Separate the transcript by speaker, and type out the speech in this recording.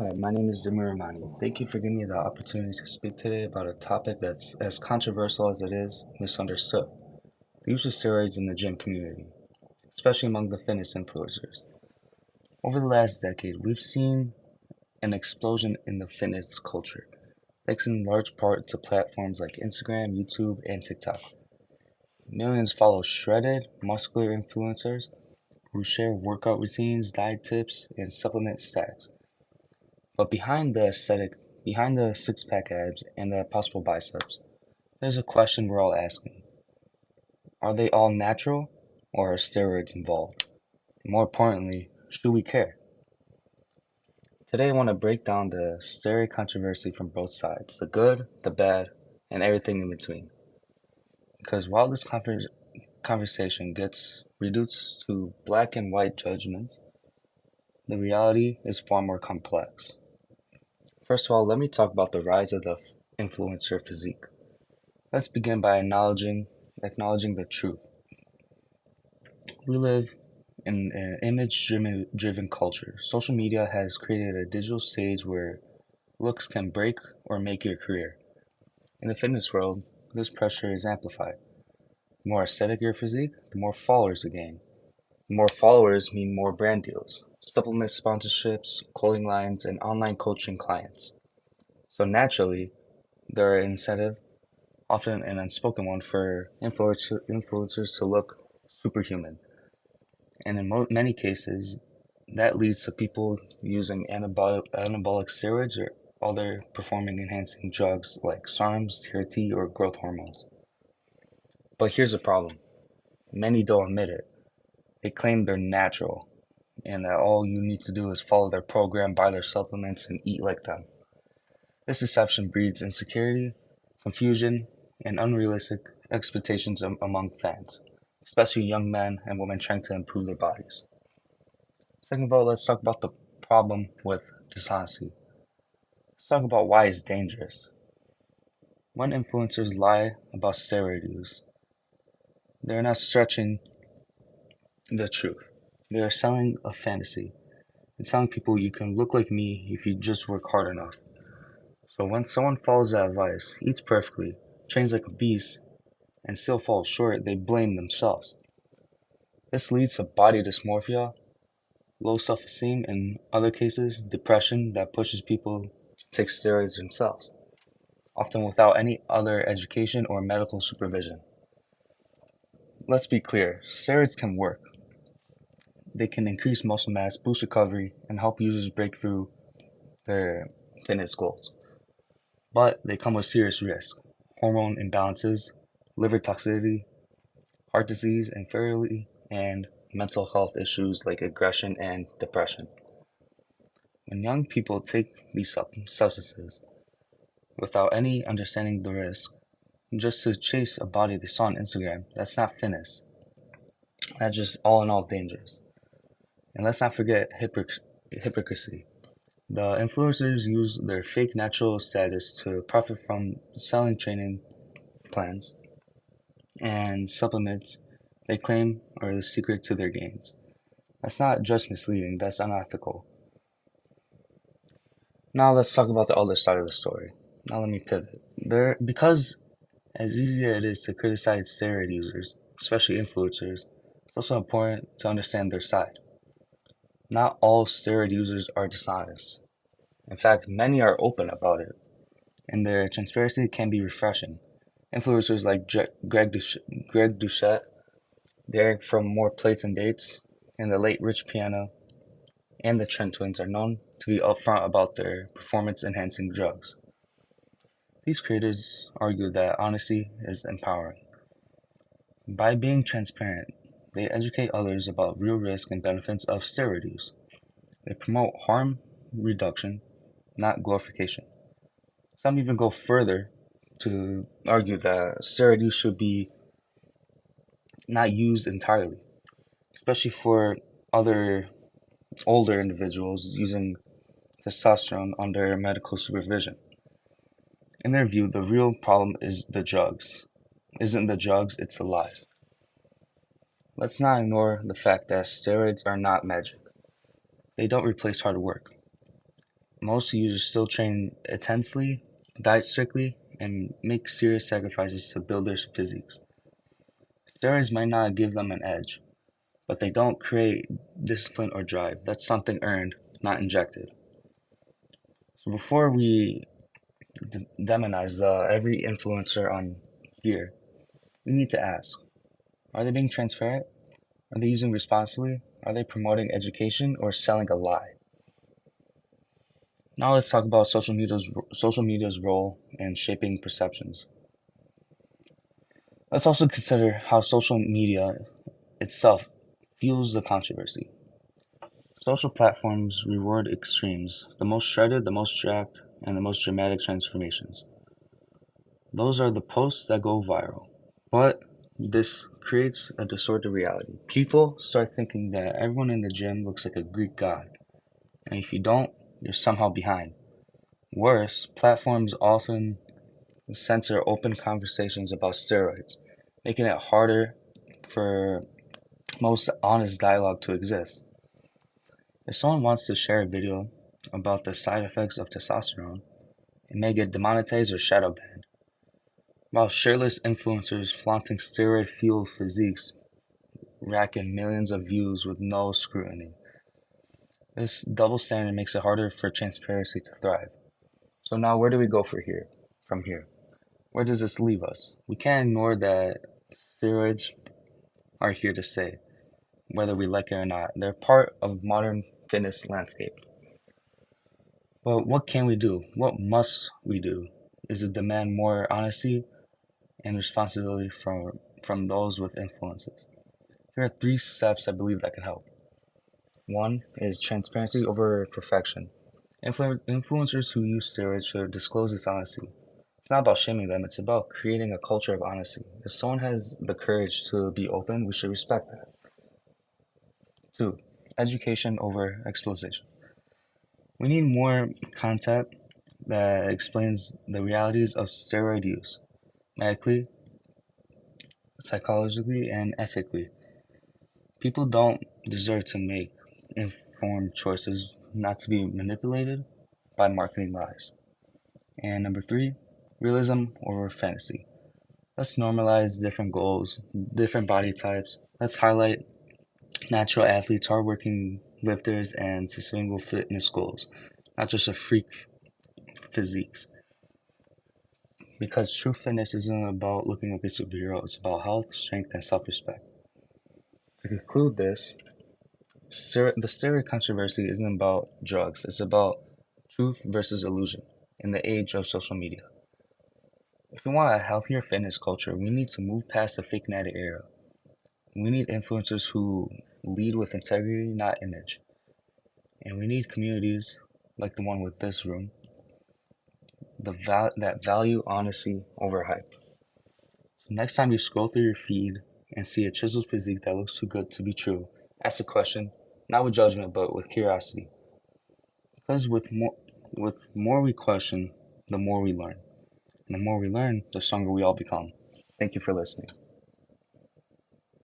Speaker 1: Hi, my name is Zimmer Rahmani. Thank you for giving me the opportunity to speak today about a topic that's as controversial as it is misunderstood. The use of steroids in the gym community, especially among the fitness influencers. Over the last decade, we've seen an explosion in the fitness culture, thanks in large part to platforms like Instagram, YouTube, and TikTok. Millions follow shredded, muscular influencers who share workout routines, diet tips, and supplement stacks. But behind the six pack abs and the possible biceps, there's a question we're all asking. Are they all natural or are steroids involved? And more importantly, should we care? Today I want to break down the steroid controversy from both sides, the good, the bad, and everything in between. Because while this conversation gets reduced to black and white judgments, the reality is far more complex. First of all, let me talk about the rise of the influencer physique. Let's begin by acknowledging the truth. We live in an image driven culture. Social media has created a digital stage where looks can break or make your career. In the fitness world, this pressure is amplified. The more aesthetic your physique, the more followers you gain. The more followers mean more brand deals, supplement sponsorships, clothing lines, and online coaching clients. So naturally, there are incentive, often an unspoken one, for influencers to look superhuman. And in many cases, that leads to people using anabolic steroids or other performing enhancing drugs like SARMs, TRT, or growth hormones. But here's the problem. Many don't admit it. They claim they're natural and that all you need to do is follow their program, buy their supplements, and eat like them. This deception breeds insecurity, confusion, and unrealistic expectations among fans, especially young men and women trying to improve their bodies. Second of all, let's talk about the problem with dishonesty. Let's talk about why it's dangerous. When influencers lie about steroid use, they're not stretching the truth. They are selling a fantasy and telling people you can look like me if you just work hard enough. So when someone follows that advice, eats perfectly, trains like a beast, and still falls short, they blame themselves. This leads to body dysmorphia, low self esteem, and in other cases, depression that pushes people to take steroids themselves, often without any other education or medical supervision. Let's be clear, steroids can work. They can increase muscle mass, boost recovery, and help users break through their fitness goals. But they come with serious risk: hormone imbalances, liver toxicity, heart disease, and mental health issues like aggression and depression. When young people take these substances without any understanding the risk, just to chase a body they saw on Instagram, that's not fitness. That's just all in all dangerous. And let's not forget hypocrisy. The influencers use their fake natural status to profit from selling training plans and supplements they claim are the secret to their gains. That's not just misleading, that's unethical. Now let's talk about the other side of the story. Now let me pivot. Because as easy as it is to criticize steroid users, especially influencers, it's also important to understand their side. Not all steroid users are dishonest. In fact, many are open about it, and their transparency can be refreshing. Influencers like Greg Doucette, Derek from More Plates and Dates, and the late Rich Piano, and the Trent twins are known to be upfront about their performance enhancing drugs. These creators argue that honesty is empowering. By being transparent, they educate others about real risk and benefits of steroid use. They promote harm reduction, not glorification. Some even go further to argue that steroid use should be not used entirely, especially for other older individuals using testosterone under medical supervision. In their view, the real problem is the drugs. Isn't the drugs, it's the lies. Let's not ignore the fact that steroids are not magic. They don't replace hard work. most users still train intensely, diet strictly, and make serious sacrifices to build their physiques. Steroids might not give them an edge, but they don't create discipline or drive. That's something earned, not injected. So before we demonize every influencer on here, we need to ask, are they being transparent? Are they using responsibly? Are they promoting education or selling a lie? Now let's talk about social media's role in shaping perceptions. Let's also consider how social media itself fuels the controversy. Social platforms reward extremes, the most shredded, the most jacked, and the most dramatic transformations. Those are the posts that go viral. But this creates a distorted reality. People start thinking that everyone in the gym looks like a Greek god, and if you don't, you're somehow behind. Worse, platforms often censor open conversations about steroids, making it harder for most honest dialogue to exist. If someone wants to share a video about the side effects of testosterone, it may get demonetized or shadow banned, while shirtless influencers flaunting steroid-fueled physiques rack in millions of views with no scrutiny. This double standard makes it harder for transparency to thrive. So now where do we go from here? Where does this leave us? We can't ignore that steroids are here to stay, whether we like it or not. They're part of modern fitness landscape. But what can we do? What must we do? Is it demand more honesty and responsibility from those with influences? Here are 3 steps I believe that can help. One is transparency over perfection. Influencers who use steroids should disclose this honesty. It's not about shaming them, it's about creating a culture of honesty. If someone has the courage to be open, we should respect that. 2, education over exploitation. We need more content that explains the realities of steroid use, medically, psychologically, and ethically. People don't deserve to make informed choices, not to be manipulated by marketing lies. And number 3, realism over fantasy. Let's normalize different goals, different body types. Let's highlight natural athletes, hardworking lifters, and sustainable fitness goals, not just a freak physiques. Because true fitness isn't about looking like a superhero, it's about health, strength, and self respect. To conclude this, the steroid controversy isn't about drugs, it's about truth versus illusion in the age of social media. If we want a healthier fitness culture, we need to move past the fake native era. We need influencers who lead with integrity, not image. And we need communities like the one with this room that value honesty over hype. So next time you scroll through your feed and see a chiseled physique that looks too good to be true, ask a question, not with judgment, but with curiosity. Because with more we question, the more we learn. And the more we learn, the stronger we all become. Thank you for listening.